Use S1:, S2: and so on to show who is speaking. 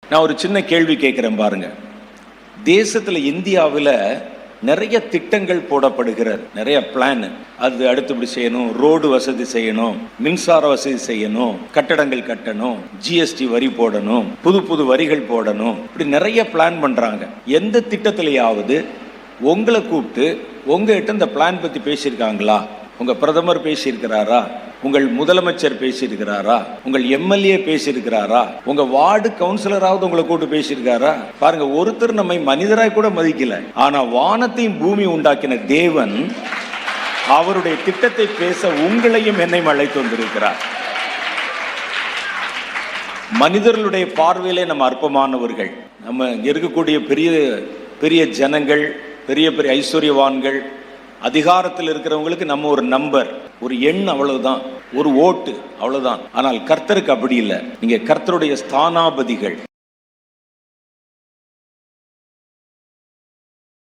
S1: நான் ஒரு சின்ன கேள்வி கேட்கிறேன் பாருங்க. தேசத்துல இந்தியாவில் நிறைய திட்டங்கள் போடப்படுகிறது, நிறைய பிளான். அது அடுத்தபடி செய்யணும், ரோடு வசதி செய்யணும், மின்சார வசதி செய்யணும், கட்டடங்கள் கட்டணும், ஜிஎஸ்டி வரி போடணும், புது புது வரிகள் போடணும், இப்படி நிறைய பிளான் பண்றாங்க. எந்த திட்டத்திலேயாவது உங்களை கூப்பிட்டு உங்ககிட்ட இந்த பிளான் பத்தி பேசியிருக்காங்களா? உங்க பிரதமர் பேசியிருக்கிறாரா? உங்கள் முதலமைச்சர் பேசியிருக்கிறாரா? உங்கள் எம்எல்ஏ பேசியிருக்கிறாரா? உங்க வார்டு கவுன்சிலராவது உங்களை கூட்டு பேசியிருக்காரா? பாருங்க, ஒருத்தர் நம்மை மனிதராய் கூட மதிக்கல. ஆனா வானத்தையும் பூமி உண்டாக்கின தேவன் அவருடைய திட்டத்தை பேச உங்களையும் என்னையும் அழைத்து வந்திருக்கிறார். மனிதர்களுடைய பார்வையிலே நம்ம அற்பமானவர்கள். நம்ம இருக்கக்கூடிய பெரிய பெரிய ஜனங்கள், பெரிய பெரிய ஐஸ்வர்யவான்கள், அதிகாரத்தில் இருக்கிறவங்களுக்கு நம்ம ஒரு நம்பர், ஒரு எண், அவ்வளவுதான், ஒரு ஓட்டு, அவ்வளவுதான். ஆனால் கர்த்தருக்கு அப்படி இல்லை. நீங்க கர்த்தருடைய ஸ்தானாபதிகள்.